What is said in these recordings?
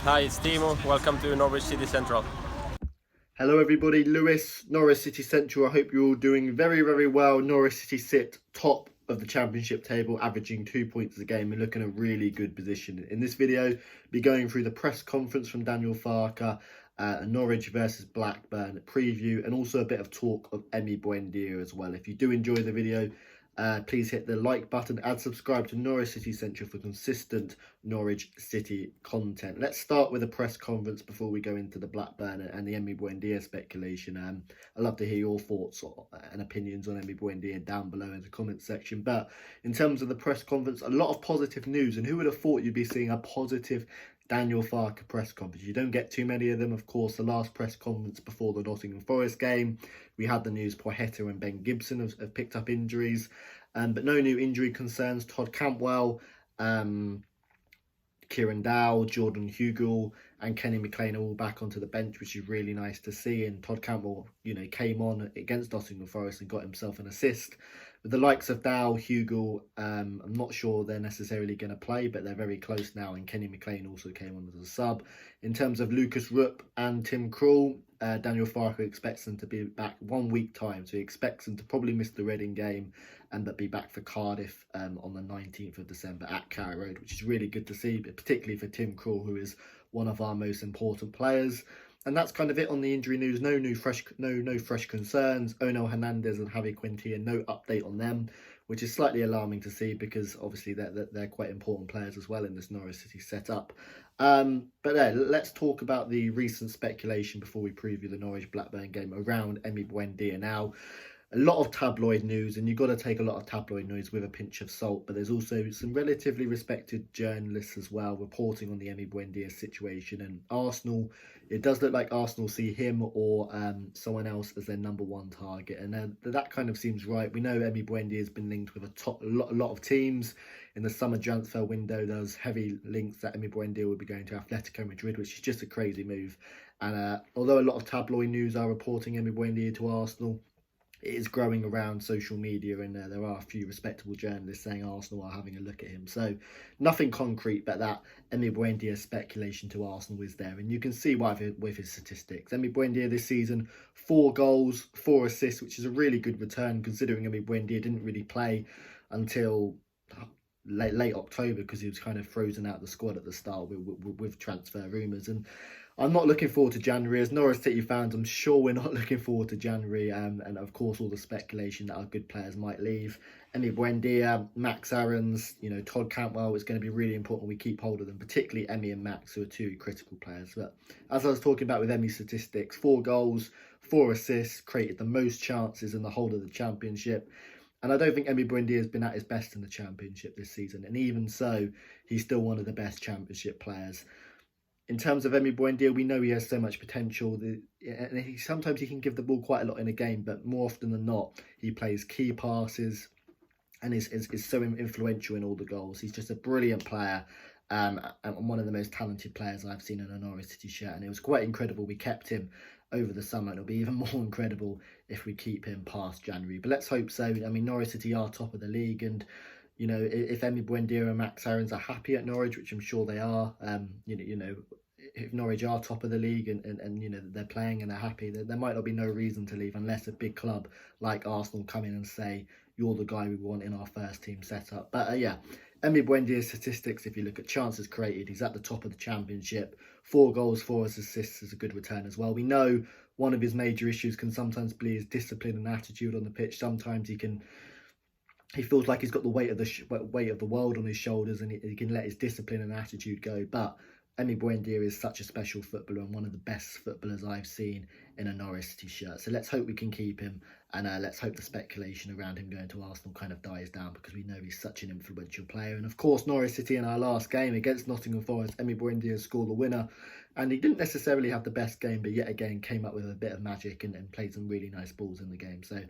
Hi, it's Timo. Welcome to Norwich City Central. Hello everybody, Lewis, Norwich City Central. I hope you're all doing very, very well. Norwich City sit top of the championship table, averaging 2 points a game and looking in a really good position. In this video, we'll be going through the press conference from Daniel Farke, Norwich versus Blackburn preview, and also a bit of talk of Emi Buendia as well. If you do enjoy the video, please hit the like button and subscribe to Norwich City Central for consistent Norwich City content. Let's start with a press conference before we go into the Blackburn and the Emi Buendia speculation. I'd love to hear your thoughts and opinions on Emi Buendia down below in the comments section. But in terms of the press conference, a lot of positive news. And who would have thought you'd be seeing a positive Daniel Farke press conference? You don't get too many of them. Of course, the last press conference before the Nottingham Forest game, we had the news Pochetta and Ben Gibson have picked up injuries, but no new injury concerns. Todd Cantwell, Kieran Dow, Jordan Hugill and Kenny McLean are all back onto the bench, which is really nice to see. And Todd Campbell, came on against Nottingham Forest and got himself an assist. With the likes of Dow, Hugill, I'm not sure they're necessarily going to play, but they're very close now. And Kenny McLean also came on as a sub. In terms of Lucas Rupp and Tim Krul, Daniel Farke expects them to be back 1 week time. So he expects them to probably miss the Reading game and but be back for Cardiff on the 19th of December at Carrow Road, which is really good to see, but particularly for Tim Krul, who is one of our most important players. And that's kind of it on the injury news. No fresh concerns. Onel Hernandez and Javi Quintilla, no update on them, which is slightly alarming to see because obviously they're quite important players as well in this Norwich City setup. But let's talk about the recent speculation before we preview the Norwich Blackburn game around Emi Buendia. Now, a lot of tabloid news, and you've got to take a lot of tabloid news with a pinch of salt, but there's also some relatively respected journalists as well reporting on the Emi Buendia situation. And Arsenal, it does look like Arsenal see him or someone else as their number one target, and that kind of seems right. We know Emi Buendia has been linked with a lot of teams. In the summer transfer window, there's heavy links that Emi Buendia would be going to Atletico Madrid, which is just a crazy move. And although a lot of tabloid news are reporting Emi Buendia to Arsenal, it is growing around social media, and there are a few respectable journalists saying Arsenal are having a look at him. So nothing concrete, but that Emi Buendia speculation to Arsenal is there, and you can see why with his statistics. Emi Buendia this season, 4 goals, 4 assists, which is a really good return considering Emi Buendia didn't really play until late October because he was kind of frozen out of the squad at the start with transfer rumours. And I'm not looking forward to January. As Norwich City fans, I'm sure we're not looking forward to January. And of course, all the speculation that our good players might leave. Emi Buendia, Max Aarons, Todd Cantwell is going to be really important we keep hold of them, particularly Emi and Max, who are 2 critical players. But as I was talking about with Emi's statistics, 4 goals, 4 assists, created the most chances in the whole of the championship. And I don't think Emi Buendia has been at his best in the championship this season. And even so, he's still one of the best championship players. In terms of Emi Buendia, we know he has so much potential. And sometimes he can give the ball quite a lot in a game, but more often than not, he plays key passes and is so influential in all the goals. He's just a brilliant player and one of the most talented players I've seen in a Norwich City shirt. And it was quite incredible we kept him over the summer. And it'll be even more incredible if we keep him past January. But let's hope so. I mean, Norwich City are top of the league, and if Emi Buendia and Max Aarons are happy at Norwich, which I'm sure they are, if Norwich are top of the league and they're playing and they're happy, there might not be no reason to leave unless a big club like Arsenal come in and say, you're the guy we want in our first team setup. But Emi Buendia's statistics, if you look at chances created, he's at the top of the championship. 4 goals, 4 assists is a good return as well. We know one of his major issues can sometimes be his discipline and attitude on the pitch. Sometimes he feels like he's got the weight of the world on his shoulders, and he can let his discipline and attitude go. But Emi Buendia is such a special footballer and one of the best footballers I've seen in a Norwich City shirt. So let's hope we can keep him, and let's hope the speculation around him going to Arsenal kind of dies down, because we know he's such an influential player. And of course, Norwich City in our last game against Nottingham Forest, Emi Buendia scored the winner, and he didn't necessarily have the best game, but yet again came up with a bit of magic and played some really nice balls in the game. So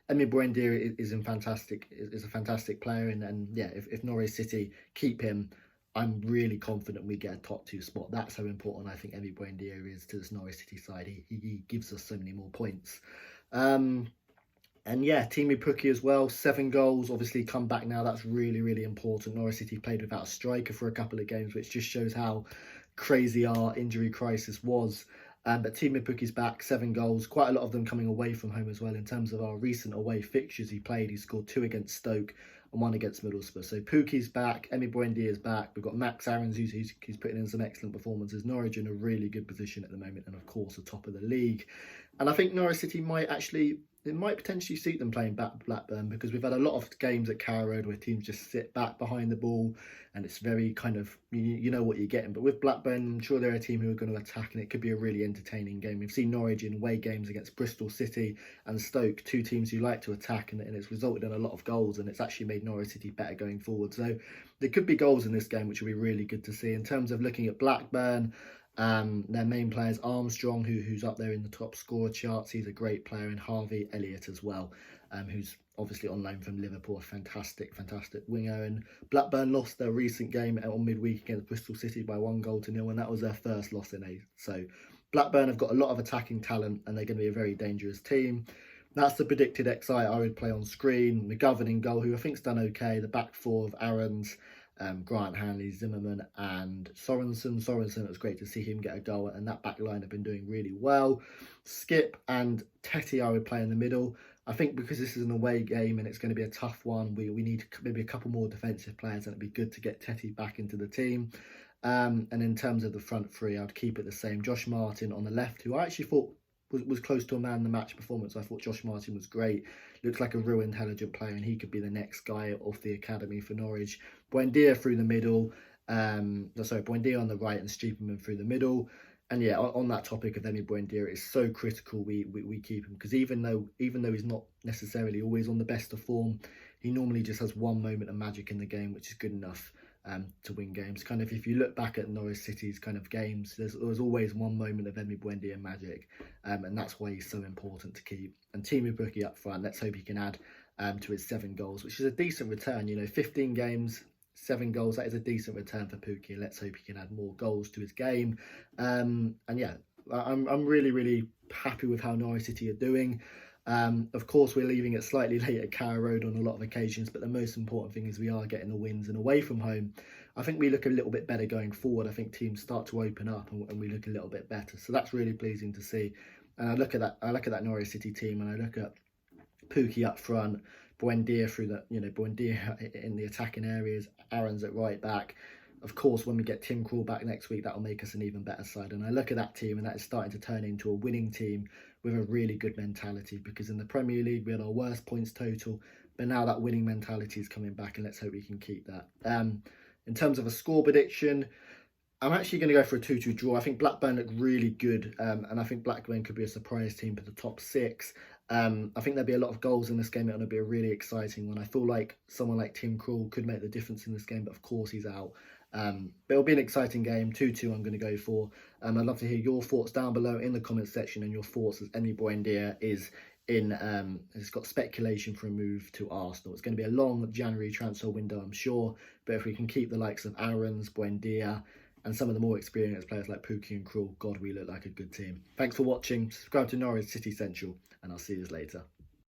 Emi Buendia is a fantastic player, and if Norwich City keep him, I'm really confident we get a top 2 spot. That's how important I think Emi Buendia is to this Norwich City side. He gives us so many more points. And Timu Pukki as well, 7 goals, obviously come back now. That's really, really important. Norwich City played without a striker for a couple of games, which just shows how crazy our injury crisis was. But Teemu Pukki's back, 7 goals, quite a lot of them coming away from home as well. In terms of our recent away fixtures he played, he scored 2 against Stoke and 1 against Middlesbrough. So Pukki's back, Emi Buendia is back. We've got Max Aarons, who's putting in some excellent performances. Norwich in a really good position at the moment, and of course, the top of the league. And I think Norwich City it might potentially suit them playing back Blackburn, because we've had a lot of games at Carrow Road where teams just sit back behind the ball and it's very kind of, you know what you're getting. But with Blackburn, I'm sure they're a team who are going to attack, and it could be a really entertaining game. We've seen Norwich in away games against Bristol City and Stoke, 2 teams who like to attack, and it's resulted in a lot of goals, and it's actually made Norwich City better going forward. So there could be goals in this game, which will be really good to see. In terms of looking at Blackburn, their main player is Armstrong, who's up there in the top scorer charts. He's a great player, and Harvey Elliott as well, who's obviously on loan from Liverpool, a fantastic winger. And Blackburn lost their recent game on midweek against Bristol City by 1-0, and that was their first loss in 8. So Blackburn have got a lot of attacking talent, and they're going to be a very dangerous team. That's the predicted XI I would play on screen. McGovern in goal, who I think's done okay. The back 4 of Aarons, Grant Hanley, Zimmerman and Sorensen. It was great to see him get a goal, and that back line have been doing really well. Skip and Tetty I would play in the middle. I think because this is an away game and it's going to be a tough one, we need maybe a couple more defensive players, and it'd be good to get Tetty back into the team. And in terms of the front 3, I'd keep it the same. Josh Martin on the left, who I actually thought was close to a man of the match performance. I thought Josh Martin was great. Looks like a real intelligent player, and he could be the next guy off the academy for Norwich. Buendia through the middle. Buendia on the right and Stupinman through the middle. And yeah, on that topic of Emi Buendia, it's so critical we keep him, because even though he's not necessarily always on the best of form, he normally just has one moment of magic in the game, which is good enough to win games. Kind of, if you look back at Norwich City's kind of games, there's always one moment of Emi Buendia magic, and that's why he's so important to keep. And Teemu Pukki up front, let's hope he can add to his 7 goals, which is a decent return. 15 games, 7 goals, that is a decent return for Pukki. Let's hope he can add more goals to his game. And yeah, I'm really happy with how Norwich City are doing. Of course, we're leaving it slightly late at Carrow Road on a lot of occasions, but the most important thing is we are getting the wins, and away from home, I think we look a little bit better going forward. I think teams start to open up, and we look a little bit better. So that's really pleasing to see. And I look at that Norwich City team, and I look at Pukki up front, Buendia Buendia in the attacking areas, Aarons at right back. Of course, when we get Tim Krul back next week, that'll make us an even better side. And I look at that team, and that is starting to turn into a winning team with a really good mentality, because in the Premier League, we had our worst points total, but now that winning mentality is coming back, and let's hope we can keep that. In terms of a score prediction, I'm actually going to go for a 2-2 draw. I think Blackburn look really good, and I think Blackburn could be a surprise team for the top 6. I think there'll be a lot of goals in this game. It's going to be a really exciting one. I feel like someone like Tim Krul could make the difference in this game, but of course he's out. But it'll be an exciting game. 2-2 I'm going to go for. I'd love to hear your thoughts down below in the comments section, and your thoughts as Emi Buendia is has got speculation for a move to Arsenal. It's going to be a long January transfer window, I'm sure, but if we can keep the likes of Aarons, Buendia, and some of the more experienced players like Pukki and Krul, God, we look like a good team. Thanks for watching. Subscribe to Norwich City Central, and I'll see you later.